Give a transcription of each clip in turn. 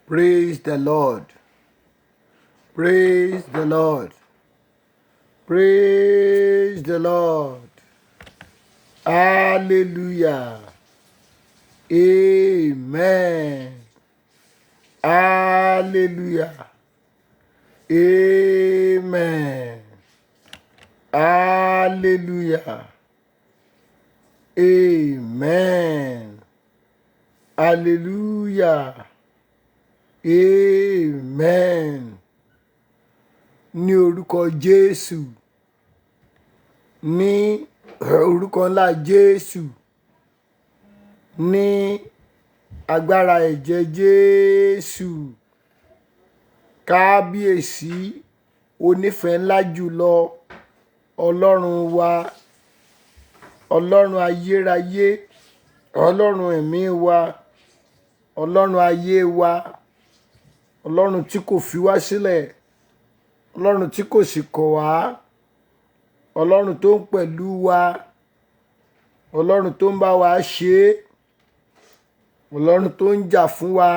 Praise the Lord. Praise the Lord. Praise the Lord. Hallelujah. Amen. Hallelujah. Amen. Hallelujah. Amen. Hallelujah. Amen. Ní orúkọ Jésù. Ní orúkọ ńlá Jésù. Ní agbára ẹ̀jẹ̀ Jésù. Kábíyèsí onífẹ̀ẹ́ ńlá jùlọ Ọlọ́run wa, Ọlọ́run ayérayé, Ọlọ́run ẹ̀mí wa, Ọlọ́run ayé wa, Ọlọ́run tí kò fi wá sílẹ̀, Ọlọ́run tí kò sì kọ̀ wá, Ọlọ́run tó ń pẹ̀lú wa, Ọlọ́run tó ń bá wa ṣe é, Ọlọ́run tó ń jà fún wa,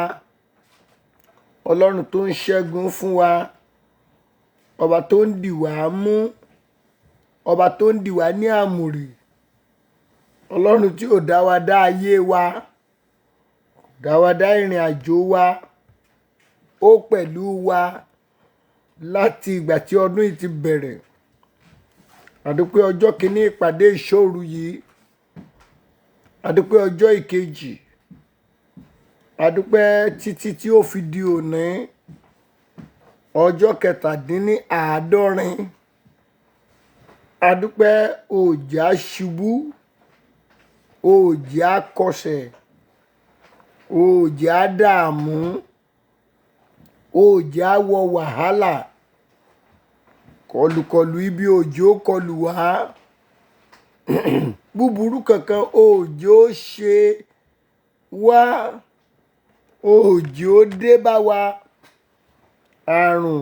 Ọlọ́run tó ń ṣẹ́gun fún wa, ọba tó ń dì wá mú, ọba tó ń dì wá ní àmùrè, Ọlọ́run tí ò dá wa dá ayé wa, dá wa dá ìrìn àjò wa, ó pẹ̀lú wa láti ìgbà tí ọdún yìí ti bẹ̀rẹ̀. Àdúpẹ́ ọjọ́ kìíní ìpàdé ìṣòru yìí, àdúpẹ́ ọjọ́ ìkejì, àdúpẹ́ títí tí ó fi di òní ọjọ́ kẹtàdínníàádọ́rin. Àdúpẹ́ òòjà ṣubú, òòjà kọsẹ̀, òòjà dààmú, òòjà wọ wàhálà, kọlùkọlù ibi òjò kọlù wá, búburú kankan òjò ṣe wá, òjò dé bá wa, àrùn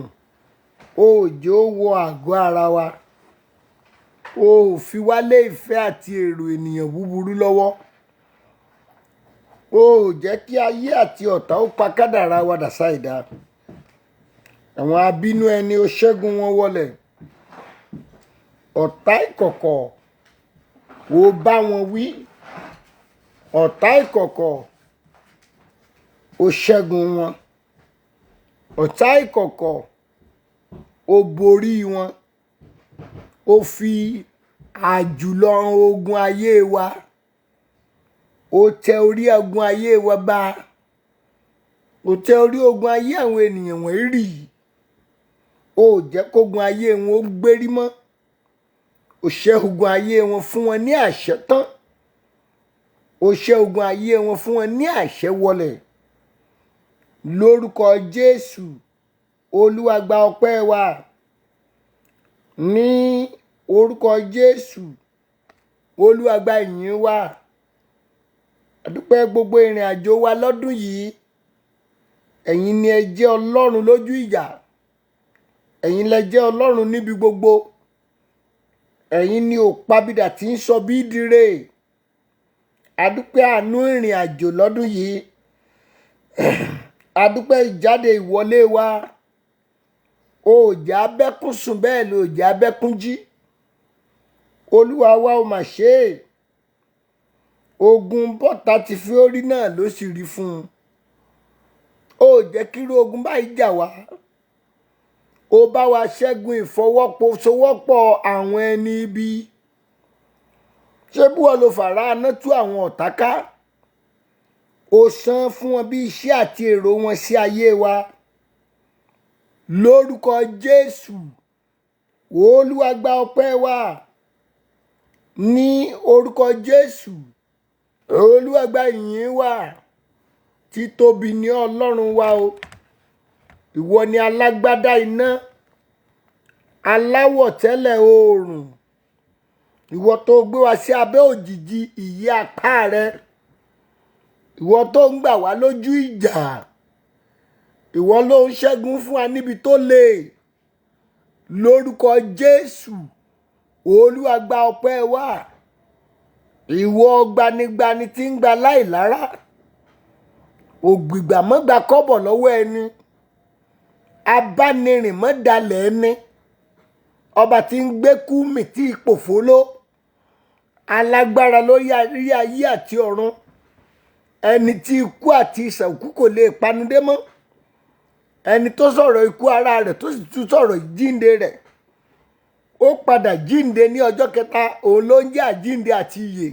òjò wọ àgọ́ ara wa, ó fi wá lé ìfẹ́ àti èrò ènìyàn búburú lọ́wọ́, ó jẹ́ kí ayé àti ọ̀tá ó pa kádàrá wa dà sáìdá. Àwọn abínú ẹni ó ṣẹ́gun wọn wọlẹ̀, ọ̀tá ìkọ̀kọ̀ ó bá wọn wí, ọ̀tá ìkọ̀kọ̀ ó ṣẹ́gun wọn, ọ̀tá ìkọ̀kọ̀ ó borí wọn, ó fi àjùlọ ogun ayé wa, ó tẹ orí ogun ayé wa bá, ó tẹ orí ogun ayé àwọn ènìyàn wọ̀nyí rì, ó jẹ́ kógun ayé wọn ó gbérí mọ́, ó ṣẹ́ ogun ayé wọn fún wọn ní àṣẹ tán, ó ṣẹ́ ogun ayé wọn fún wọn ní àṣẹ wọlẹ̀. Lórúkọ Jésù, Olúwa gba ọpẹ́ wa. Ní orúkọ Jésù, Olúwa gba ìyìn wa. Àdúpẹ́ gbogbo ìrìn àjò wa lọ́dún yìí. Ẹ̀yin ni ẹ jẹ́ Ọlọ́run lójú ìjà. Ẹ̀yin lẹ jẹ́ Ọlọ́run níbi gbogbo. Ẹ̀yin ni òpábídà tí ń sọ bí dire. Àdúpẹ́ àánú ìrìn àjò lọ́dún yìí. Àdúpẹ́ ìjáde ìwọlé wa. Òòjà abẹ́kún sùn bẹ́ẹ̀ ni òòjà abẹ́kún jí. Olúwa wa ó mà ṣe é. Ogun bọ́ta ti fi orí náà ló sì rí fún un. Ó jẹ́ kírú ogun báyìí jà wá. Ó bá wa ṣẹ́gun ìfọwọ́sowọ́pọ̀ àwọn ẹni ibi. Ṣé bí wọ́n lo fàrà aná tú àwọn ọ̀tá ká? Ó san fún wọn bí iṣẹ́ àti èrò wọn sí ayé wa. Lórúkọ Jésù, Olúwa gba ọpẹ́ wa. Ní orúkọ Jésù, Olúwa gba ìyìn wa. Títóbi ni Ọlọ́run wa o. Ìwọ ni alágbádá iná, aláwọ̀ tẹ́lẹ̀ oòrùn. Ìwọ tó gbé wa sí abẹ́ òjìji ìyẹ́ apá rẹ. Ìwọ tó ń gbà wá lójú ìjà. Ìwọ ló ń ṣẹ́gun fún wa níbi tó le. Lórúkọ Jésù, Olúwa gba ọpẹ́ wa. Ìwọ gbanigbani tí ń gba láìlára. ògbìgbà mọ́ gba kọ́bọ̀ lọ́wọ́ ẹni, abánirìn mọ́ dalẹ̀ ẹni, ọba tí ń gbé kú mì tí ipò fóló, alágbára lórí ayé àti ọ̀run, ẹni tí ikú àti ìsànkú kò lè panudé mọ́, ẹni tó sọ̀rọ̀ ikú ara rẹ̀ tó sì tún sọ̀rọ̀ ìjínde rẹ̀. Ó padà jínde ní ọjọ́ kẹta, òun ló ń jẹ́ àjínde àti ìyè.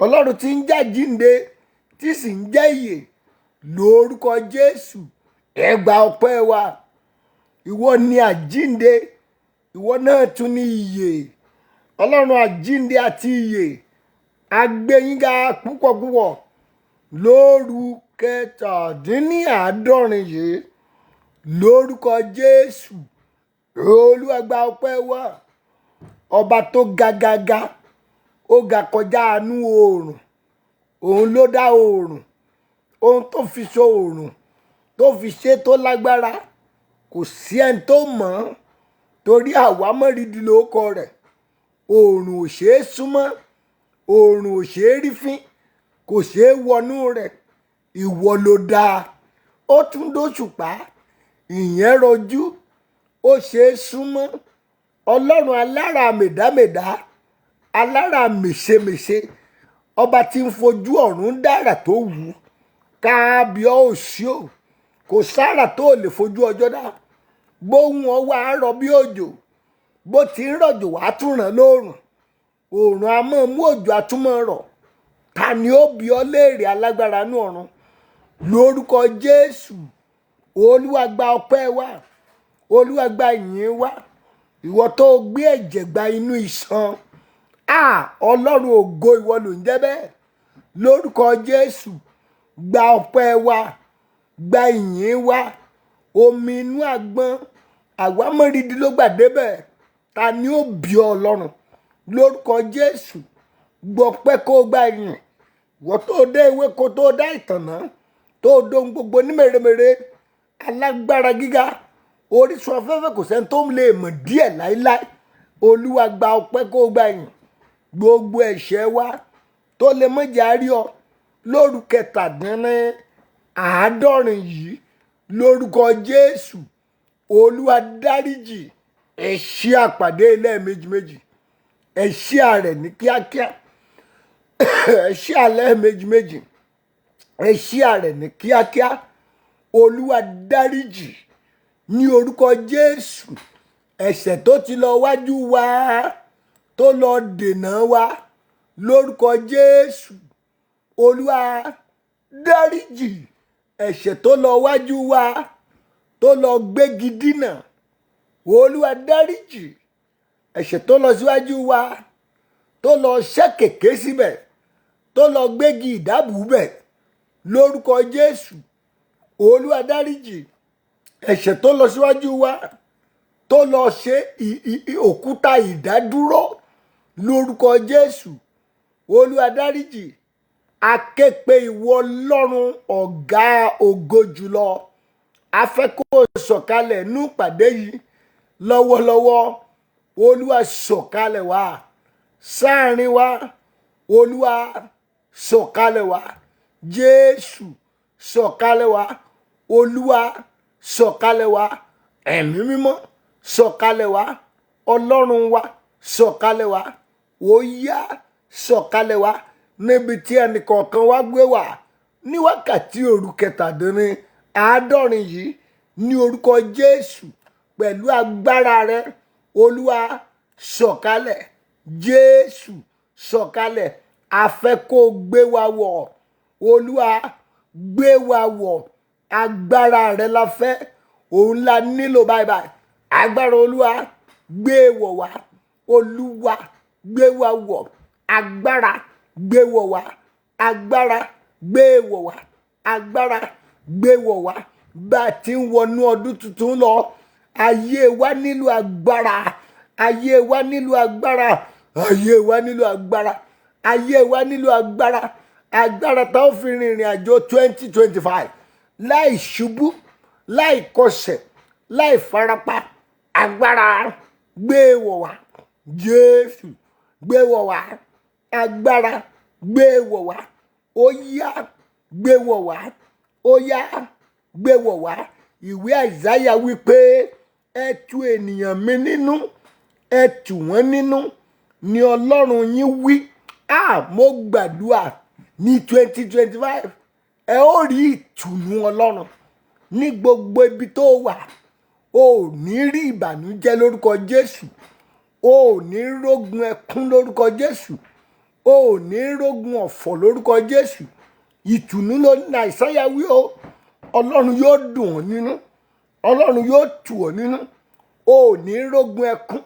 Ọlọ́run tí ń jẹ́ àjínde tí sì ń jẹ́ ìyè, lórúkọ Jésù ẹ gba ọpẹ́ wa. Ìwọ ni àjínde, ìwọ náà tún ní ìyè. Ọlọ́run àjínde àti ìyè, a gbé yín ga púpọ̀ púpọ̀ lóru kẹtàdínníàádọ́rin yìí, lórúkọ Jésù. Olúwa gba ọpẹ́ wa. Ọba tó ga, ó ga kọjá àánú oòrùn, òun ló dá oòrùn, ohun tó fi so oòrùn tó fi ṣe tó lágbára, kò sí ẹni tó mọ̀ ọ́n, torí àwa mọ̀rídìí lórúkọ rẹ̀. Oòrùn ò ṣeé súnmọ́, oòrùn ò ṣeé rí fín, kò ṣeé wọnú rẹ̀. Ìwọ ló dáa. Ó tún dóṣùpá, ìyẹn rọjú, ó ṣeé súnmọ́. Ọlọ́run alára mèdámèdá, alára mèṣemèṣe, ọba tí ń fojú ọ̀run dára tó wù ú. Kábíyèsí o, kò sára tó lè fojú ọjọ́ dá. Bóhùn ọwọ́ àárọ̀ bí òjò, bó ti ń rọ̀jò wá tún ràn lóòrùn. Òòrùn a máa mú òjò a tún máa rọ̀. Ta ni ó bi ọ́ léèrè, alágbára nú ọ̀run? Lórúkọ Jésù, Olúwa gba ọpẹ́ wa, Olúwa gba ìyìn wa. Ìwọ tó gbé ẹ̀jẹ̀ gba inú iṣan, Ọlọ́run ògo, ìwọ ló ń jẹ́ bẹ́ẹ̀. Lórúkọ Jésù, gba ọpẹ́ wa, gba ìyìn wa. Omi inú àgbọn, àwa mọ̀rídìí ló gbà débẹ̀. Ta ni ó bi ọ́, Ọlọ́run? Lórúkọ Jésù, gbọpẹ́ kó gba ìyìn. Ìwọ tó dé ewé kó tó dá ìtànná, tó dohun gbogbo ní mèremère, alágbára gíga, orísun afẹ́fẹ́ kò sẹ́ni tó lè mọ̀ díẹ̀ láíláí. Olúwa gba ọpẹ́ kó gba ìyìn. Gbogbo ẹ̀ṣẹ̀ wa tó lè mọ̀jà rí ọ lóru kẹtàdínníàádọ́rin yìí, lórúkọ Jésù, Olúwa dáríjì. Ẹ̀ṣẹ̀ àpàdé lẹ́ẹ̀méjì, ẹ̀ṣẹ̀ rẹ̀ ní kíákíá, ẹ̀ṣẹ̀ lẹ́ẹ̀méjì, ẹ̀ṣẹ̀ rẹ̀ ní kíákíá. Olúwa dáríjì ní orúkọ Jésù. Ẹ̀ṣẹ̀ tó ti lọ wájú wa, tó lọ dènà wa, lórúkọ Jésù, Olúwa dáríjì. Ẹ̀ṣẹ̀ tó lọ wájú wa, tó lọ gbégi dínà, Olúwa dáríjì. Ẹ̀ṣẹ̀ tó lọ síwájú wa, tó lọ ṣẹ́ kèké síbẹ̀, tó lọ gbégi ìdábùú bẹ̀, lórúkọ Jésù, Olúwa dáríjì. Ẹ̀ṣẹ̀ tó lọ síwájú wa, tó lọ ṣe òkúta ìdádúró, lórúkọ Jésù, Olúwa dáríjì. A ké pe ìwọ Ọlọ́run ọ̀gá ògo jùlọ. A fẹ́ kó o sọ̀kalẹ̀ nú ìpàdé yìí lọ́wọ́lọ́wọ́. Olúwa sọ̀kalẹ̀ wá sáàrin wa, Olúwa sọ̀kalẹ̀ wá. Jésù sọ̀kalẹ̀ wá, Olúwa sọ̀kalẹ̀ wá. Ẹ̀mí mímọ́ sọ̀kalẹ̀ wá, Ọlọ́run wa sọ̀kalẹ̀ wá. Ó yá sọ̀kalẹ̀ wá níbi tí ẹnì kọ̀ọ̀kan wá gbé wà ní wákàtí òru kẹtàdínníàádọ́rin yìí, ní orúkọ Jésù. Pẹ̀lú agbára rẹ, Olúwa sọ̀kalẹ̀. Jésù sọ̀kalẹ̀. A fẹ́ kó gbé wa wọ̀, Olúwa gbé wa wọ̀. Agbára rẹ la fẹ́, òun la nílò báyìí. Agbára Olúwa gbé wọ̀ wá. Olúwa gbé wa wọ̀. Agbára gbé wọ̀ wá. Agbára gbé wọ̀ wá. Agbára gbé wọ̀ wá. Bá a ti ń wọnú ọdún tuntun lọ, ayé wa nílò agbára. Ayé wa nílò agbára. Ayé wa nílò agbára. Ayé wa nílò agbára. Agbára tá ó fi rìnrìn àjò 2025 láì ṣubú, láì kọsẹ̀, láì farapa. Agbára gbé wọ̀ wá. Jésù gbé wọ̀ wá. Agbára gbé wọ̀ wá. Ó yá gbé wọ̀ wá, ó yá gbé wọ̀ wá. Ìwé Àìsáyà wípé ẹ tu ènìyàn mi nínú, ẹ tù wọ́n nínú ni Ọlọ́run yín wí. Mo gbàdúrà ní 2025 ẹ ó rí ìtùnú Ọlọ́run ní gbogbo ibi tó wà. O ò ní rí ìbànújẹ́ lórúkọ Jésù. O ò ní rógun ẹkún lórúkọ Jésù. O ò ní rógun ọ̀fọ̀ lórúkọ Jésù. Ìtùnú ló ní Àìsáyà wí o. Ọlọ́run yóò dùn ọ́ nínú. Ọlọ́run yóò tù ọ́ nínú. O ò ní rógun ẹkún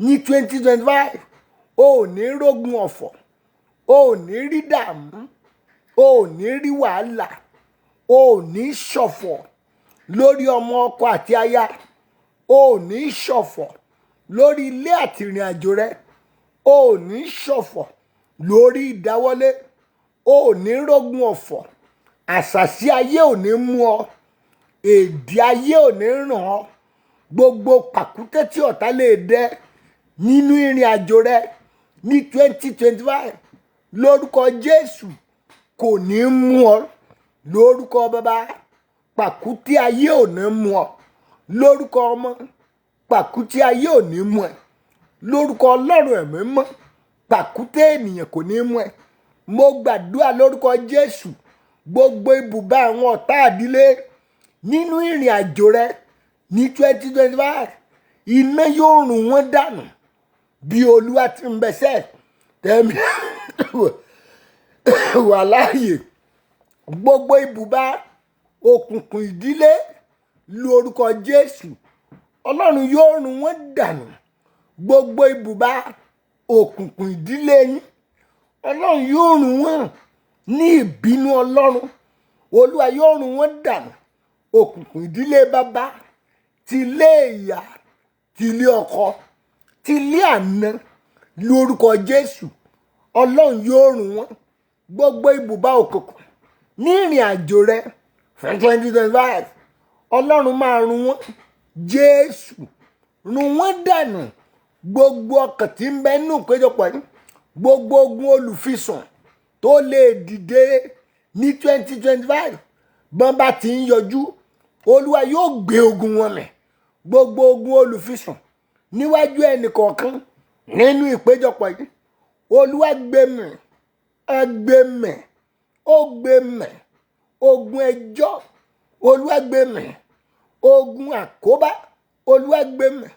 ní 2025. O ò ní rógun ọ̀fọ̀. O ò ní rí dààmú. O ò ní rí wàhálà. O ò ní ṣọ̀fọ̀ lórí ọmọ ọkọ àti aya. O ò ní ṣọ̀fọ̀ lórí ilé àti ìrìn àjò rẹ. O ò ní ṣọ̀fọ̀ lórí ìdáwọ́lé. O ò ní rógun ọ̀fọ̀. Àṣàsí ayé ò ní mú ọ. Èdè ayé ò ní ràn ọ́. Gbogbo pàkúté tí ọ̀tá lè dẹ nínú ìrìn àjò rẹ ní 2025 lórúkọ Jésù kò ní mú ọ. Lórúkọ Baba, pàkúté ayé ò ní mú ọ. Lórúkọ Ọmọ, pàkúté ayé ò ní mú ẹ. Lórúkọ Ọlọ́run ẹ̀mí mọ́, pàkúté ènìyàn kò ní mú ẹ. Mo gbàdúrà lórúkọ Jésù, gbogbo ibùba àwọn ọ̀tá àdílé nínú ìrìn àjò rẹ ní 2025 iná yóò run wọ́n dànù bí Olúwa ti ń bẹ̀sẹ̀ tẹ̀mí wà láàyè. Gbogbo ibùba òkùnkùn ìdílé lórúkọ Jésù, Ọlọ́run yóò run wọ́n dànù. Gbogbo ibùba òkùnkùn ìdílé yín, Ọlọ́run yóò run wọ́n ní ìbínú Ọlọ́run. Olúwa yóò run wọ́n dànù. Òkùnkùn ìdílé bàbá, ti ilé ìyá, ti ilé ọkọ, ti ilé àná lórúkọ Jésù, Ọlọ́run yóò run wọ́n. Gbogbo ibùba òkùnkùn ní ìrìn àjò rẹ fún 2025, Ọlọ́run máa run wọ́n. Jésù run wọ́n dànù. Gbogbo ọkàn tí ń bẹ nínú ìpéjọpọ̀ yìí, gbogbo ogun olùfisùn tó lè dìde ní 2025 bọ́n bá ti ń yọjú, Olúwa yóò gbé ogun wọn mì. Gbogbo ogun olùfisùn níwájú ẹnì kọ̀ọ̀kan nínú ìpéjọpọ̀ yìí, Olúwa gbé mì, gbé mì, ó gbé mì. Ogun ẹjọ́, Olúwa gbé mì. Ogun àkóbá, Olúwa gbé mì.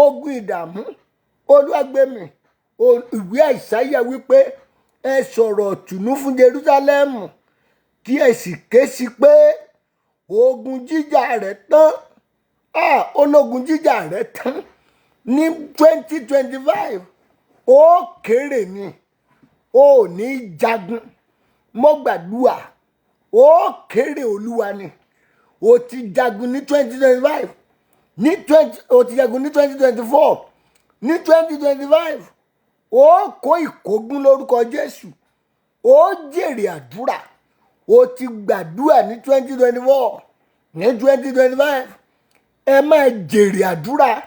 Ogun ìdààmú, Olúwa gbé mì. Ìwé Àìsáyà wípé ẹ sọ̀rọ̀ ìtùnú fún Jerúsálẹ́mù kí ẹ sì ké sí pé ogun jíjà rẹ̀ tán. Ológun jíjà rẹ̀ tán ní 2025. Ó kéré ni, ó ní jagun. Mo gbàdúrà ó kéré Olúwa ni. Ó ti jagun ní 2025. Ó ti jagun ní 2024. Ní 2025 ó kó ìkógun lórúkọ Jésù. Ó jèrè àdúrà. Ó ti gbàdúrà ní 2024. Ní 2025 ẹ máa jèrè àdúrà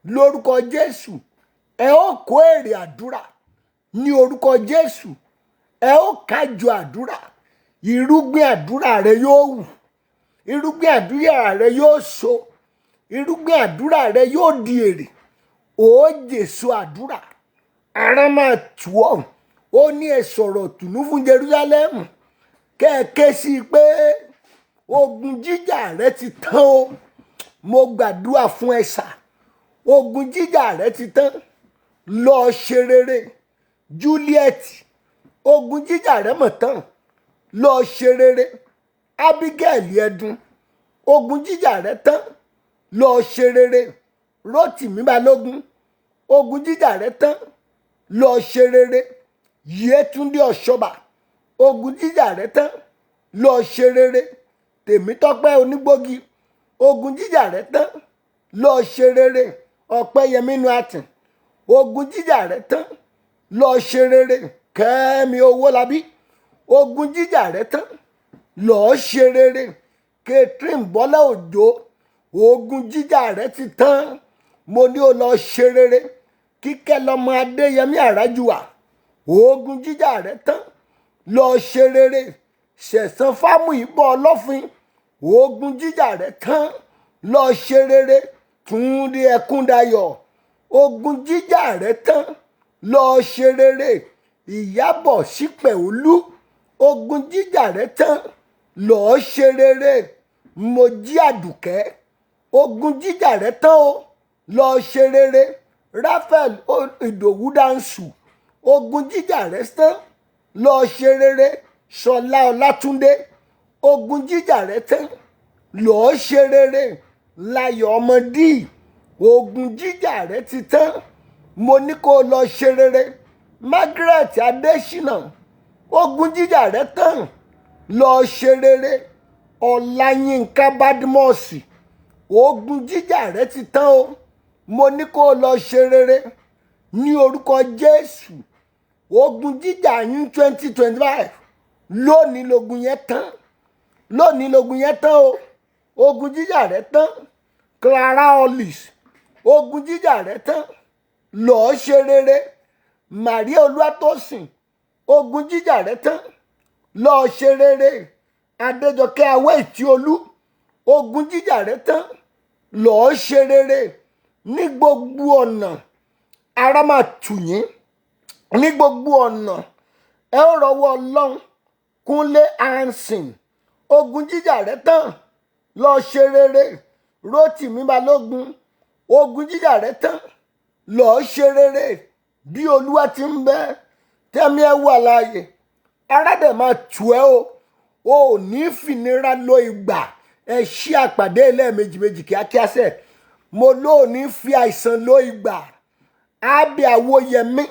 lórúkọ Jésù. Ẹ ó kó èrè àdúrà ní orúkọ Jésù. Ẹ ó kájọ àdúrà. Irúgbìn àdúrà rẹ yóò wù. Irúgbìn àdúrà rẹ yóò so. Irúgbìn àdúrà rẹ yóò di èrè. Ó jèso àdúrà. Ara máa tù ọ́. Ó ní ẹ sọ̀rọ̀ ìtùnú fún Jerúsálẹ́mù. Kẹ́ẹ̀ké sí i pé ogun jíjà rẹ ti tán o. Mo gbàdúrà fún ẹ sà. Ogun jíjà rẹ ti tán. Lọ ṣe rere. Juliet, ogun jíjà rẹ mọ̀ tán. Lọ ṣe rere. Abigail ẹdun, ogun jíjà rẹ tán. Lọ ṣe rere. Rótìmí Balógun, ogun jíjà rẹ tán. Lọ ṣe rere. Yétúndé Ọ̀ṣọ́bà, ogun jíjà rẹ tán. Lọ ṣe rere. Tèmítọ́pẹ́ Onígbógi, ogun jíjà rẹ tán. Lọ ṣe rere. Ọpẹ́yẹmí Nùàtìn, ogun jíjà rẹ tán. Lọ ṣe rere. Kẹ́mi Owólabí, ogun jíjà rẹ tán. Lọ ṣe rere. Catherine Bọ́lá Òjó, ogun jíjà rẹ ti tán. Mo ní o lọ ṣe rere. Kíkẹ́ lọ́mọ Adéyẹmí Àrájùwà, ogun jíjà rẹ tán. Lọ ṣe rere. ṣẹ̀san fámú ìbọn ọlọ́fin ogun jíjà rẹ̀ tán lọ ṣe rere Túndé Ẹkúndayọ̀ ogun jíjà rẹ̀ tán lọ ṣe rere Ìyábọ̀ Ṣípẹ̀olú ogun jíjà rẹ̀ tán lọ ṣe rere Mojí Àdùkẹ́ ogun jíjà rẹ̀ tán o lọ ṣe rere Raphael Ìdòwú Dáńsù ogun jíjà rẹ̀ tán lọ ṣe rere Ṣọlá Ọlátúndé ogun jíjà rẹ̀ tán lọ ṣe rere Láyọ̀ Ọmọdí ogun jíjà rẹ̀ ti tán mo ní kó lọ ṣe rere Margaret Adésínà ogun jíjà rẹ̀ tán lọ ṣe rere Ọláyínká Bádímọ̀sì ogun jíjà rẹ̀ ti tán o mo ní kó lọ ṣe rere ní orúkọ Jésù ogun jíjà yín 2025 lónìí logun yẹn tán lónìí logun yẹn tán o ogun jíjà rẹ̀ tán Clara Hollis ogun jíjà rẹ̀ tán lọ́ọ́ ṣe rere Maria Olúwatósìn ogun jíjà rẹ̀ tán lọ́ọ́ ṣe rere Adéjọkẹ́ Awẹ́ìtíolú ogun jíjà rẹ̀ tán lọ́ọ́ ṣe rere ní gbogbo ọ̀nà ara máa tù yín ní gbogbo ọ̀nà ẹ ó rọwọ́ Ọlọ́run Kúnlé Hanson ogun jíjà rẹ̀ tán lọ́ọ́ ṣe rere Rótìmí Balógun ogun jíjà rẹ̀ tán lọ́ọ́ ṣe rere bí Olúwa ti ń bẹ tẹ́mi ẹ wà láàyè ara dẹ̀ máa tù ẹ́ o ò ní fìnira lo ìgbà ẹ ṣí àpàdé lẹ́ẹ̀mejì kíákíá sẹ̀ mo lóò ní fi àìsàn lo ìgbà Ábẹ́ Àwòyẹmí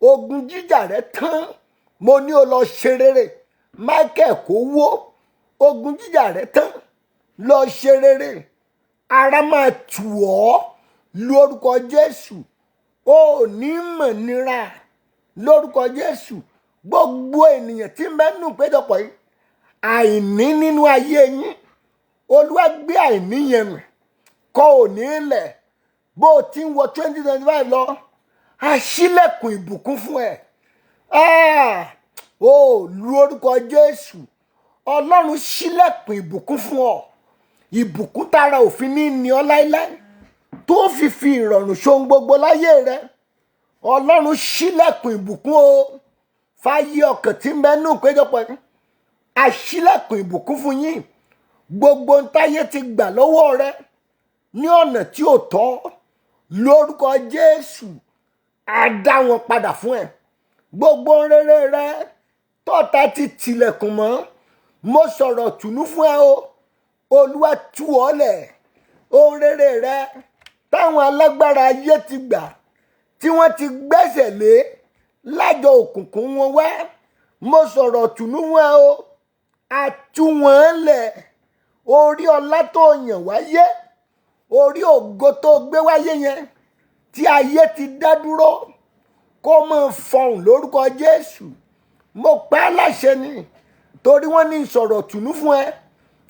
ogun jíjà rẹ̀ tán mo ní o lọ ṣe rere Michael Kówó ogun jíjà rẹ̀ tán lọ ṣe rere ara máa tù ọ́ lórúkọ Jésù ó ní mọ̀ nira lórúkọ Jésù gbogbo ènìyàn tí mẹ́nu péjọpọ̀ yìí àìní nínú ayé yín Olúwa gbé àìní yẹn mì kọ́ òní ilẹ̀ bó o ti ń wọ 2025 lọ a ṣílẹ̀kùn ìbùkún fún ẹ ó lórúkọ Jésù Ọlọ́run ṣílẹ̀kùn ìbùkún fún ọ ìbùkún tára òfin ní ọ láíláí tó fi ìrọ̀rùn ṣohun gbogbo láyé rẹ Ọlọ́run ṣílẹ̀kùn ìbùkún o fáyé ọkàn tí mẹ́nu péjọpọ̀ yìí a ṣílẹ̀kùn ìbùkún fún yín gbogbo ntáyé ti gbà lọ́wọ́ rẹ ní ọ̀nà tí ò tọ́ lórúkọ Jésù á dá wọn padà fún ẹ gbogbo rere rẹ tọ́ta ti tilẹ̀kùn mọ́ mo sọ̀rọ̀ tùnú fún ẹ o Olúwa tú ọ lẹ̀ ohun rere rẹ táwọn alágbára ayé ti gbà tí wọ́n ti gbẹ́sẹ̀ lé lájọ òkùnkùn wọn wá mo sọ̀rọ̀ tùnú fún ẹ o a tú wọn lẹ̀ orí ọlá tó yàn wáyé orí ògo tó gbé wáyé yẹn tí ayé ti dá dúró kó máa fọhùn lórúkọ Jésù mo pa á láṣẹ ni torí wọ́n ní ìsọ̀rọ̀ tùnú fún ẹ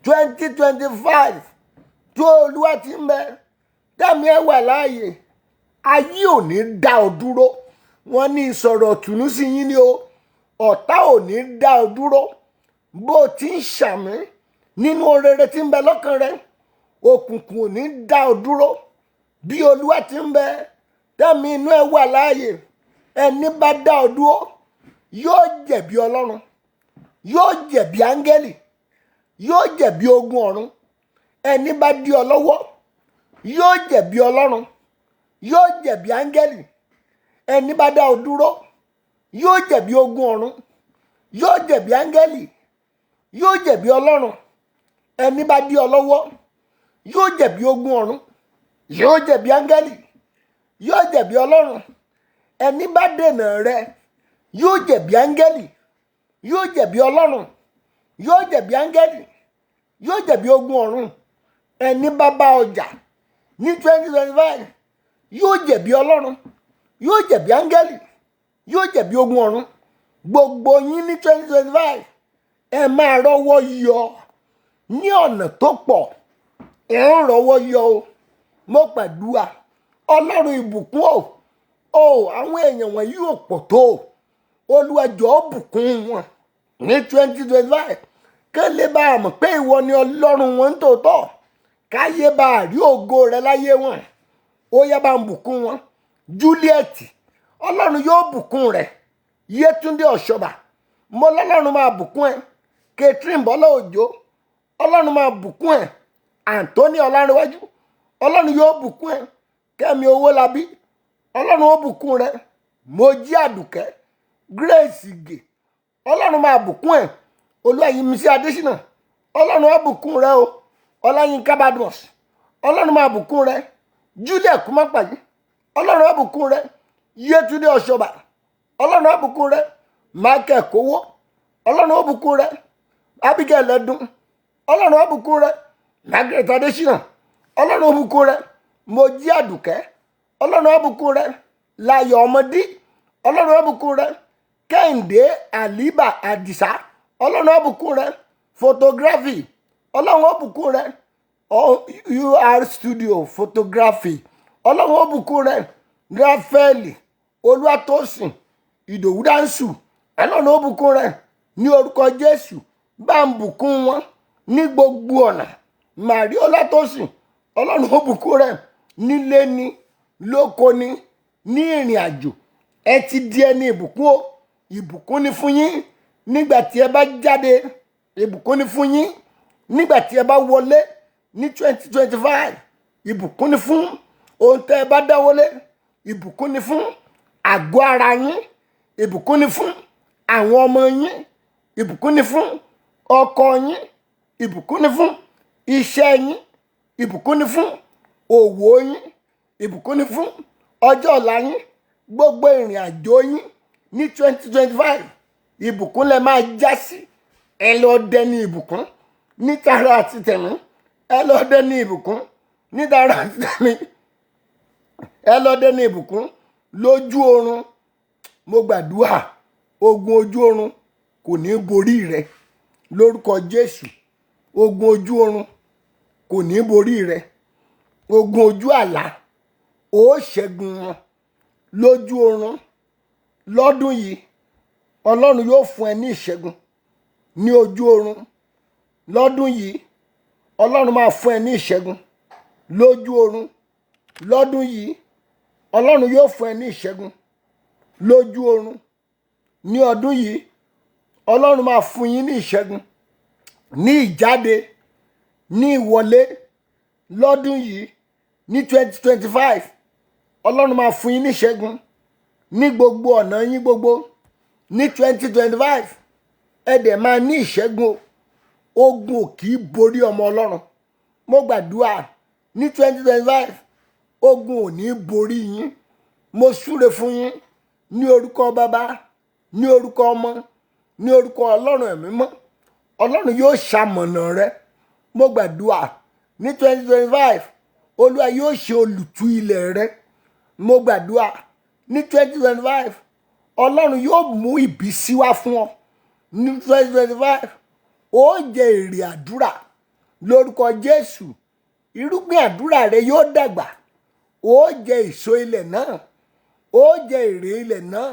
2025 tó Olúwa ti ń bẹ tẹ́mi ẹ wà láàyè ayé ò ní dá ọ dúró wọ́n ní ìsọ̀rọ̀ tùnú sí yín ni o ọ̀tá ò ní dá ọ dúró bó o ti ń ṣàmì nínú rere tí ń bẹ lọ́kàn rẹ òkùnkùn ò ní dá ọ dúró bí Olúwa ti ń bẹ tẹ́mi inú ẹ wà láàyè ẹni bá dá ọ dúró yóò jẹ̀bi Ọlọ́run yóò jẹ̀bi áńgẹ́lì yóò jẹ̀bi ogun ọ̀run ẹni bá dí ọ lọ́wọ́ yóò jẹ̀bi Ọlọ́run yóò jẹ̀bi áńgẹ́lì ẹni bá dá ọ dúró yóò jẹ̀bi ogun ọ̀run yóò jẹ̀bi áńgẹ́lì yóò jẹ̀bi Ọlọ́run ẹni bá dí ọ lọ́wọ́ yóò jẹ̀bi ogun ọ̀run yóò jẹ̀bi áńgẹ́lì yóò jẹ̀bi Ọlọ́run ẹni bá dènà rẹ yóò jẹ̀bi áńgẹ́lì yóò jẹ̀bi Ọlọ́run yóò jẹ̀bi áńgẹ́lì yóò jẹ̀bi ogun ọ̀run ẹni bá bá ọjà ní 2025 yóò jẹ̀bi Ọlọ́run yóò jẹ̀bi áńgẹ́lì yóò jẹ̀bi ogun ọ̀run gbogbo yín ní 2025 ẹ máa rọ́wọ́ yọ ní ọ̀nà tó pọ̀ ẹ ń rọ́wọ́ yọ o mo gbàdúrà Ọlọ́run ìbùkún o àwọn èèyàn wọ̀nyí ò pọ̀ tó Olúwa jọ̀ọ́ bùkún wọn ní 2025 kán lè bá a mọ̀ pé ìwọ ni Ọlọ́run wọn ń tòótọ́, káyé bá a rí ògo rẹ láyé wọn. Ó yá bá ń bùkún wọn. Juliet, Ọlọ́run yóò bùkún rẹ. Yétúndé Ọ̀ṣọ́bà, mo lọ́lọ́run máa bùkún ẹ. Catherine Bọ́lá Òjó, Ọlọ́run máa bùkún ẹ. Anthony Ọlárẹ̀wájú, Ọlọ́run yóò bùkún ẹ. Kẹ́mi Owólabí, Ọlọ́run ó bùkún rẹ. Mojí Àdùkẹ́, Grace Ìgè, Ọlọ́run máa bùkún ẹ. Olúwayẹmísí Adésínà, Ọlọ́run á bùkún rẹ o. Ọláyínká Badmus, Ọlọ́run máa bùkún rẹ. Julia Kúmápàyí, Ọlọ́run á bùkún rẹ. Yétúndé Ọ̀ṣọ́bà, Ọlọ́run á bùkún rẹ. Michael Kówó, Ọlọ́run á bùkún rẹ. Abigail Ẹdùn, Ọlọ́run á bùkún rẹ. Margaret Adésínà, Ọlọ́run á bùkún rẹ. Mojí Àdùkẹ́, Ọlọ́run á bùkún rẹ. Láyọ̀ Ọmọdé, Ọlọ́run á bùkún rẹ. Kẹ́hìndé Àlíbà Àdìsá, Ọlọ́run á bùkún rẹ. Photography, Ọlọ́run á bùkún rẹ. UR Studio Photography, Ọlọ́run á bùkún rẹ. Ráfẹ́lì Olúwatósìn Ìdòwú Dáńsù, Ọlọ́run á bùkún rẹ. Ní orúkọ Jésù, bá ń bùkún wọn ní gbogbo ọ̀nà. Màrí Ọlátósìn, Ọlọ́run ó bùkún rẹ. Nílé ni, lóko ni, ní ìrìn àjò, ẹ ti di ẹni ìbùkún o. Ìbùkún ni fún yín nígbà tí ẹ bá jáde. Ìbùkún ni fún yín nígbà tí ẹ bá wọlé ní 2025. Ìbùkún ni fún ohun tẹ́ ẹ bá dáwọ́lé. Ìbùkún ni fún àgọ́ ara yín. Ìbùkún ni fún àwọn ọmọ yín. Ìbùkún ni fún ọkọ yín. Ìbùkún ni fún iṣẹ́ yín. Ìbùkún ni fún òwò yín. Ìbùkún ni fún ọjọ́ ọ̀la yín. Gbogbo ìrìn àjò yín ní 2025, ìbùkún lẹ máa já sí. Ẹ lọ dẹni ìbùkún ní tara àti tẹ̀mí. Ẹ lọ dẹni ìbùkún ní tara àti tẹ̀mí. Ẹ lọ dẹni ìbùkún lójú oorun. Mo gbàdúrà ogun ojú oorun kò ní borí rẹ lórúkọ Jésù. Ogun ojú oorun kò ní borí rẹ. Ogun ojú àlá ó ṣẹ́gun wọn lójú oorun. Lọ́dún yìí Ọlọ́run yóò fún ẹ ní ìṣẹ́gun ní ojú oorun. Lọ́dún yìí Ọlọ́run máa fún ẹ ní ìṣẹ́gun lójú oorun. Lọ́dún yìí Ọlọ́run yóò fún ẹ ní ìṣẹ́gun lójú oorun. Ní ọdún yìí Ọlọ́run máa fún yín ní ìṣẹ́gun ní ìjáde, ní ìwọlé. Lọ́dún yìí ní 2025 Ọlọ́run máa fún yín ní ìṣẹ́gun ní gbogbo ọ̀nà yín gbogbo. Ní 2025 ẹ dẹ̀ máa ní ìṣẹ́gun. Ogun ò kì í borí ọmọ Ọlọ́run. Mo gbàdúrà ní 2025 ogun ò ní borí yín. Mo súre fún yín ní orúkọ Bàbá, ní orúkọ Ọmọ, ní orúkọ Ọlọ́run ẹ̀mí mọ́. Ọlọ́run yóò ṣamọ̀nà rẹ. Mo gbàdúrà ní 2025 Olúwa yóò ṣe olùtú ilẹ̀ rẹ. Mo gbàdúrà ní 2025 Ọlọ́run yóò mú ìbísí wá fún ọ. Ní 2025 ó jẹ èrè àdúrà lórúkọ Jésù. Irúgbìn àdúrà rẹ yóò dàgbà. Ó jẹ èso ilẹ̀ náà. Ó jẹ èrè ilẹ̀ náà.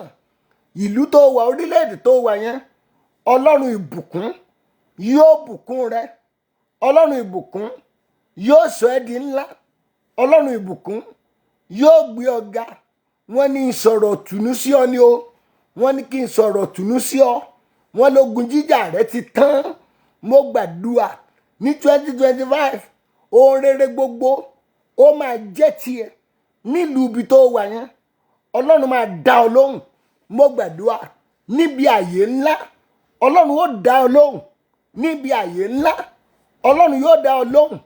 Ìlú tó wà, orílẹ̀-èdè tó wà yẹn, Ọlọ́run ìbùkún yóò bùkún rẹ. Ọlọ́run ìbùkún yóò sọ ẹ́ di ńlá. Ọlọ́run ìbùkún yóò gbé ọ ga. Wọ́n ní n sọ̀rọ̀ tùnú sí ọ ni o. Wọ́n ní kí n sọ̀rọ̀ tùnú sí ọ. Wọ́n lógun jíjà rẹ ti tán. Mo gbàdúrà ní 2025 ohun rere gbogbo ó máa jẹ́ tiẹ̀ nílùú ibi tó wà yẹn. Ọlọ́run máa dá ọ lóhùn. Mo gbàdúrà níbi àyè ńlá Ọlọ́run ó dá ọ lóhùn. Níbi àyè ńlá Ọlọ́run yóò dá ọ lóhùn.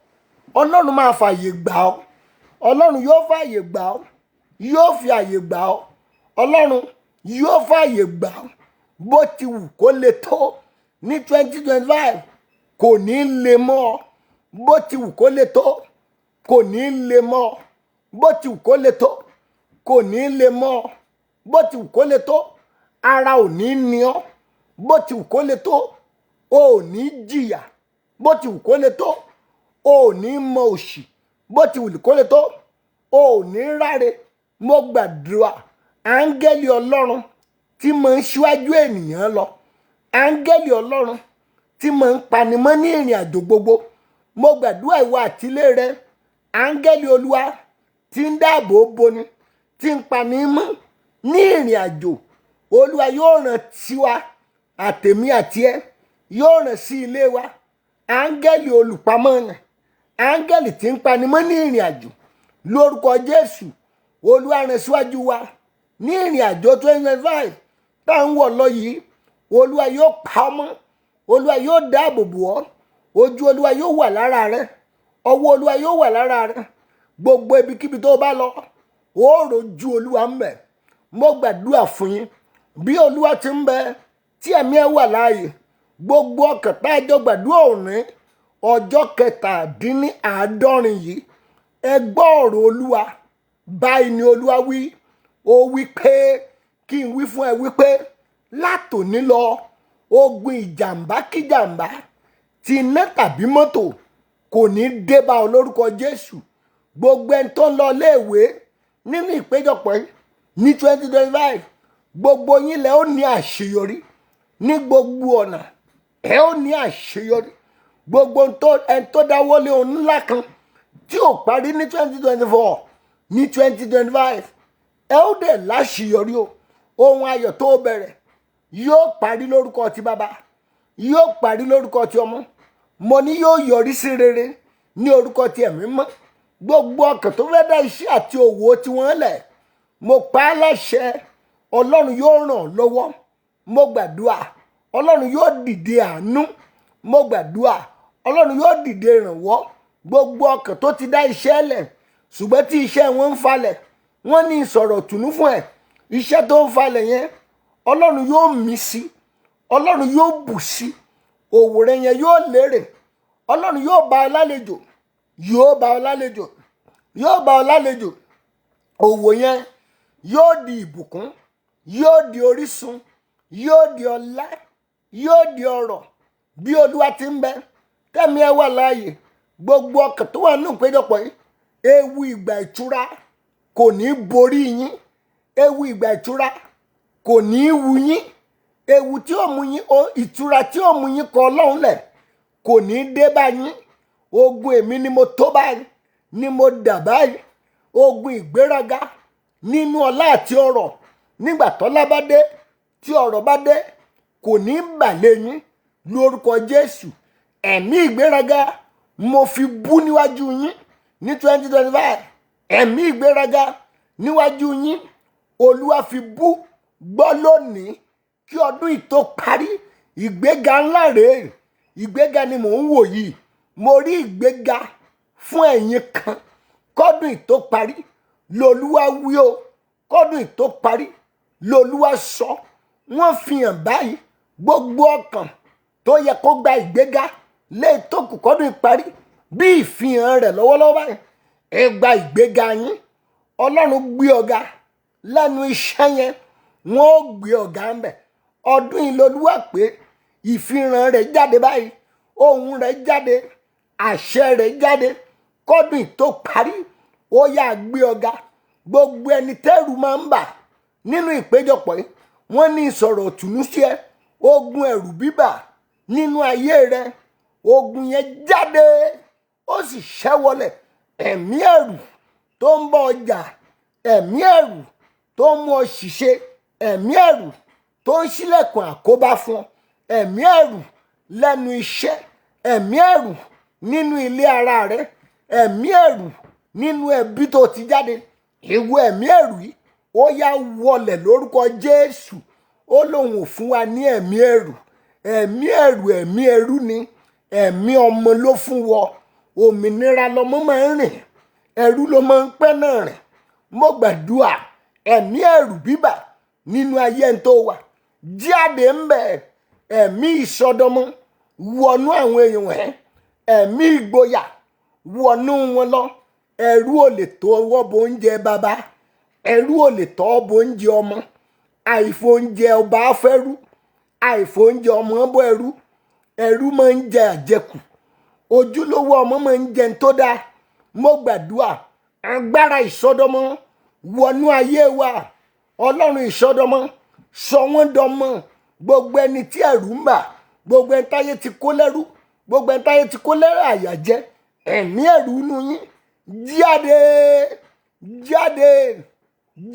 Ọlọ́run máa fàyè gbà ọ́. Ọlọ́run yóò fàyè gbà ọ́. Yóò fi àyè gbà ọ́. Ọlọ́run yóò fàyè gbà ọ́. Bó ti wù kó le tó ní 2025 kò ní le mọ́ ọ. Bó ti wù kó le tó kò ní le mọ́ ọ. Bó ti wù kó le tó kò ní le mọ́ ọ. Bó ti wù kó le tó ara ò ní ní ọ. Bó ti wù kó le tó o ò ní jìyà. Bó ti wù kó le tó o ò ní mọ òṣì. Bó ti wù kó le tó o ò ní ráre. Mo gbàdúrà áńgẹ́lì Ọlọ́run tí mo ń ṣíwájú ènìyàn lọ. Áńgẹ́lì Ọlọ́run tí mo ń panimọ́ ní ìrìn àjò gbogbo. Mo gbàdúrà ìwọ àtìlé rẹ, áńgẹ́lì Olúwa tí ń dáàbò boni, tí ń panimọ́ ní ìrìn àjò. Olúwa yóò rán tiwa àtèmi àti ẹ, yóò rán sí ilé wa. Áńgẹ́lì olùpamọ́ràn, áńgẹ́lì tí ń panimọ́ ní ìrìn àjò, lórúkọ Jésù, Olúwa rán síwájú wa ní ìrìn àjò 2025 tá ń wọ̀ lọ yìí. Olúwa yóò pa ọ́ mọ́, Olúwa yóò dáàbò bò ọ́, ojú Olúwa yóò wà lára rẹ, ọwọ́ Olúwa yóò wà lára rẹ. Gbogbo ibikíbi tó bá lọ, ó rojú Olúwa ń bẹ. Mo gbàdúrà fún yín, bí Olúwa ti ń bẹ tí ẹ̀mí ẹ wà láàyè, gbogbo ọkàn tá a jọ gbàdúrà òní ọjọ́ 17 yìí, ẹ gbọ́ ọ̀rọ̀ Olúwa. Báyìí ni Olúwa wí. Ó wí pé kí n wí fún ẹ wípé látòní lọ, ogun ìjàmbá kíjàmbá ti iná tàbí mọ́tò kò ní dé bá ọ lórúkọ Jésù. Gbogbo ẹni tó ń lọ iléèwé nínú ìpéjọpọ̀ yìí ní 2025, gbogbo yín lẹ ó ní àṣeyọrí ní gbogbo ọ̀nà. Ẹ ó ní àṣeyọrí. Gbogbo ẹni tó dáwọ́lé ohun ńlá kan tí ò parí ní 2024, ní 2025, ẹ ó dẹ̀ láṣeyọrí o. Ohun ayọ̀ tó bẹ̀rẹ̀ yóò parí lórúkọ ti Bàbá, yóò parí lórúkọ ti Ọmọ. Mo ní yóò yọrí sí rere ní orúkọ ti Ẹ̀mí Mímọ́. Gbogbo ọkàn tó fẹ́ dá iṣẹ́ àti òwò tí wọ́n lẹ̀, mo pa á láṣẹ, Ọlọ́run yóò ràn ọ́ lọ́wọ́. Mo gbàdúrà, Ọlọ́run yóò dìde àánú. Mo gbàdúrà, Ọlọ́run yóò dìde ìrànwọ́. Gbogbo ọkàn tó ti dá iṣẹ́ lẹ̀ ṣùgbọ́n tí iṣẹ́ wọn ń falẹ̀, wọ́n ní ìsọ̀rọ̀ tùnú fún ẹ̀. Iṣẹ́ tó ń falẹ̀ yẹn, Ọlọ́run yóò mí sí, Ọlọ́run yóò bù sí, òwò rẹ yẹn yóò lérè. Ọlọ́run yóò bá ọ lálejò, yóò bá ọ lálejò, yóò bá ọ lálejò. Òwò yẹn yóò di ìbùkún, yóò di orísun, yóò di ọlá, yóò di ọrọ̀. Bí Olúwa ti ń bẹ tẹ́mi ẹ wà láàyè, gbogbo ọkàn tó wà nínú ìpéjọpọ̀ yìí, ewu ìgbà ìtura kò ní borí yín. Ewu ìgbà ìtura kò ní wù yín. Ewu tí ó mú yín, ìtura tí ó mú yín kọ Ọlọ́run lẹ̀ kò ní dé bá yín. Ogun èmi ni mo tó báyìí, ni mo dà báyìí. Ogun ìgbéraga nínú ọlá àti ọrọ̀, nígbà tọ́lá bá dé, tí ọrọ̀ bá dé, kò ní bàlẹ̀ yín lórúkọ Jésù. Ẹ̀mí ìgbéraga mo fi bú níwájú yín ní 2025. Ẹ̀mí ìgbéraga níwájú yín Olúwa fi bú. Gbọ́ lónìí kí ọdún yìí tó parí, ìgbéga ńlá rèé. Ìgbéga ni mò ń wò yìí. Mo rí ìgbéga fún ẹ̀yin kan. Kọ́dún yìí tó parí, l'Olúwa wí o. Kọ́dún yìí tó parí, l'Olúwa sọ. Wọ́n fi hàn báyìí gbogbo ọkàn tó yẹ kó gba ìgbéga lẹ́yìn tó kù kọ́dún yìí parí. Bí ìfihàn rẹ̀ lọ́wọ́lọ́wọ́ báyìí, ẹ gba ìgbéga yín. Ọlọ́run gbé ọ̀gá lẹ́nu iṣẹ́ yẹn, wọ́n ó gbé ọ̀gá ń bẹ̀. Ọdún yìí l'Olúwa pé ìfihàn rẹ̀ jáde báyìí, ohùn rẹ̀ jáde, àṣẹ rẹ̀ jáde. Kọ́dún yìí tó parí, ó yá gbé ọ̀gá. Gbogbo ẹni tẹ́rù máa ń bà nínú ìpéjọpọ̀ yìí, wọ́n ní ìsọ̀rọ̀ òtùnú sí ẹ. Ogun ẹ̀rù bíbà nínú ayé rẹ, ogun yẹn jáde, ó sì ṣẹ́wọlẹ̀. Ẹ̀mí ẹ̀rù tó ń bá ọjà, ẹ̀mí ẹ̀rù tó ń mú ọ ṣìṣe, ẹ̀mí ẹ̀rù tó ń ṣílẹ̀kùn àkóbá fún ọ, ẹ̀mí ẹ̀rù lẹ́nu iṣẹ́, ẹ̀mí ẹ̀rù nínú ilé ara rẹ, ẹ̀mí ẹ̀rù nínú ẹbí tó ti jáde. Ìwọ ẹ̀mí ẹ̀rù yìí, ó yá wọlẹ̀ lórúkọ Jésù. Ó lóun ò fún wa ní ẹ̀mí ẹ̀rù. Ẹ̀mí ẹ̀rù ẹ̀mí ẹrú ni. Ẹ̀mí ọmọ ló fún wọ. Òmìnira lọmọ máa ń rìn, ẹrú ló máa ń pẹ́ náà rìn. Mo gbàdúrà, ẹ̀mí ẹ̀rù bíbà nínú ayé ẹni tó wà, jáde ń bẹ̀. Ẹ̀mí ìsọdọmọ wọnú àwọn èèyàn ẹ̀. Ẹ̀mí ìgboyà wọnú wọn lọ. Ẹrú ò lè tó ọwọ́ bo oúnjẹ bàbá, ẹrú ò lè tọ́ bo oúnjẹ ọmọ. Àìfò oúnjẹ ọba afẹ́rú, àìfò oúnjẹ ọmọ bọ́ ẹrú. Ẹrú máa ń jẹ àjẹkù, ojúlówó ọmọ máa ń jẹ tó dáa. Mo gbàdúrà, agbára ìsọdọmọ wọnú ayé wa. Ọlọ́run ìsọdọmọ sọ wọ́n dọmọ. Gbogbo ẹni tí ẹ̀rù ń bà, gbogbo ẹni táyé ti kó lẹ́rú, gbogbo ẹni táyé ti kó lẹ́rú àyàjẹ́, ẹ̀mí ẹ̀rù inú yín jáde, jáde,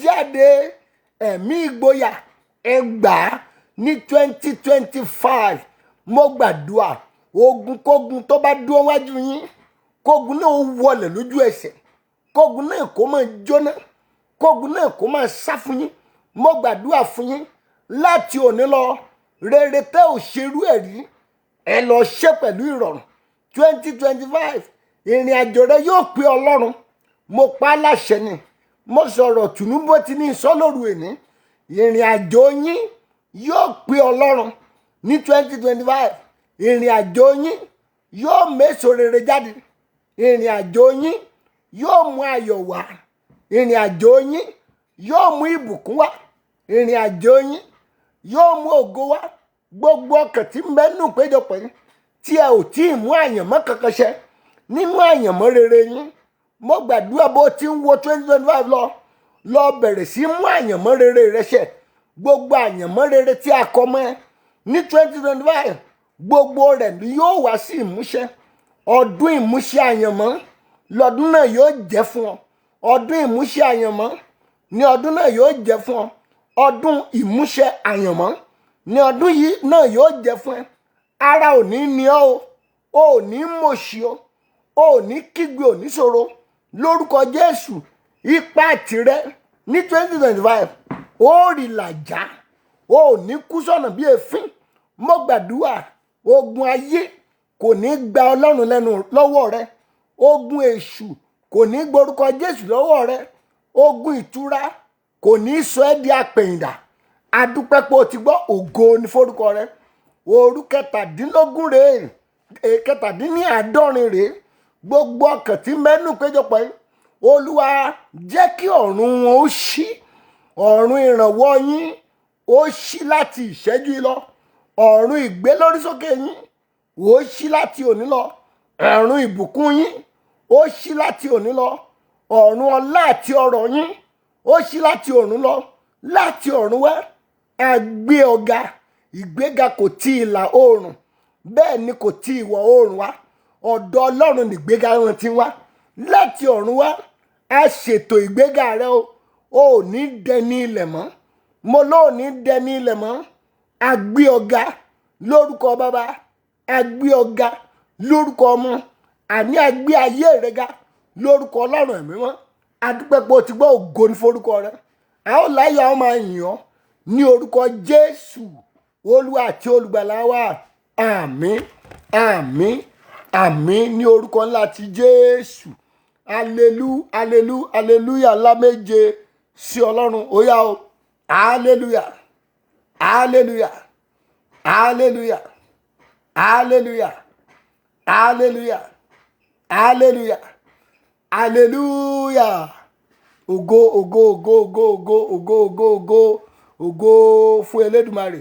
jáde. Ẹ̀mí ìgboyà ẹ gbà á ní 2025. Mo gbàdúrà ogun kógun tó bá dúró wájú yín, kógun náà ó wọlẹ̀ lójú ẹsẹ̀, kógun náà kó máa jóná, kógun náà kó máa sá fún yín. Mo gbàdúrà fún yín láti òní lọ, rere tẹ́ ò ṣerú ẹ̀ rí ẹ lọ ṣe pẹ̀lú ìrọ̀rùn. 2025 ìrìn àjò rẹ yóò pé Ọlọ́run. Mo pa á láṣẹ ni, mo sọ̀rọ̀ tùnúbó ti ní ìsọ́lóru èní. Ìrìn àjò yín yóò pé Ọlọ́run ní 2025. Ìrìn àjò yín yóò méso rere jáde. Ìrìn àjò yín yóò mú ayọ̀ wá. Ìrìn àjò yín yóò mú ìbùkún wá. Ìrìn àjò yín yóò mú ògo wá. Gbogbo ọkàn tí mẹ́nu péjọpọ̀ yín tí ẹ ò tí ì mú àyànmọ́ kankan ṣẹ nínú àyànmọ́ rere yín, mo gbàdúrà bó ti ń wo 2025 lọ bẹ̀rẹ̀ sí mú àyànmọ́ rere rẹ ṣẹ. Gbogbo àyànmọ́ rere tí a kọ mọ́ ẹ ní 2025, gbogbo rẹ̀ ni yóò wá sí ìmúṣẹ. Ọdún ìmúṣẹ àyànmọ́ lọ́dún náà yóò jẹ́ fún ọ. Ọdún ìmúṣẹ àyànmọ́ ní ọdún náà yóò jẹ́ fún ọ. Ọdún ìmúṣẹ àyànmọ́ ní ọdún yìí náà yóò jẹ́ fún ẹ. Ara ò ní ní ọ o ò ní mòṣì o ò ní kígbe, ò ní ṣòro. Lórúkọ Jésù, ipa tìrẹ ní 2025 ó rí làjà, ó ní kú sọ̀nà bí èéfín. Mo gbàdúrà ogun ayé kò ní gba Ọlọ́run lẹ́nu lọ́wọ́ rẹ. Ogun èṣù kò ní gborúkọ Jésù lọ́wọ́ rẹ. Ogun ìtura kò ní sọ ẹ́ di apẹ̀yìndà. Adúpẹ́ pé o ti gbọ́, ògo ní forúkọ rẹ. Òru kẹtàdínlógún rèé, kẹtàdínláàádọ́rin rèé. Gbogbo ọkàn tí mẹ́nu péjọpọ̀ yín, Olúwa jẹ́ kí ọ̀run wọn ó ṣí. Ọ̀run ìrànwọ́ yín ó ṣí láti ìṣẹ́jú yìí lọ. Ọ̀run ìgbélórísókè yín ó ṣí láti òní lọ. Ọ̀run ìbùkún yín ó ṣí láti òní lọ. Ọ̀run ọlá àti ọrọ̀ yín ó ṣí láti ọ̀run lọ. Láti ọ̀run wá a gbé ọ̀gá. Ìgbéga kò ti ìlà oòrùn, bẹ́ẹ̀ ni kò ti ìwọ̀ oòrùn wá. Ọ̀dọ̀ Ọlọ́run nìgbéga wọn ti wá. Láti ọ̀run wá a ṣètò ìgbéga rẹ o. O ò ní dẹni ilẹ̀ mọ́. Mo ló ò ní dẹni ilẹ̀ mọ́. A gbé ọ̀gá lórúkọ Bàbá, a gbé ọ̀gá lórúkọ Ọmọ, àní a gbé ayé rẹ ga lórúkọ Ọlọ́run ẹ̀mí mọ́. Adúpẹ́ pé o ti gbọ́, ògo ní forúkọ rẹ. A ó láyọ̀, a ó máa yìn ọ́ ní orúkọ Jésù Olúwa àti olùgbàlà wa. Àmín, àmín, àmín ní orúkọ ńlá ti Jésù. Hallelujah ńlá méje sí Ọlọ́run. Ó yá o. Hallelujah, hallelujah, hallelujah, hallelujah, hallelujah, hallelujah, hallelujah. Ògo, ògo, ògo, ògo, ògo, ògo, ògo, ògo, ògo fún Elédùmarè.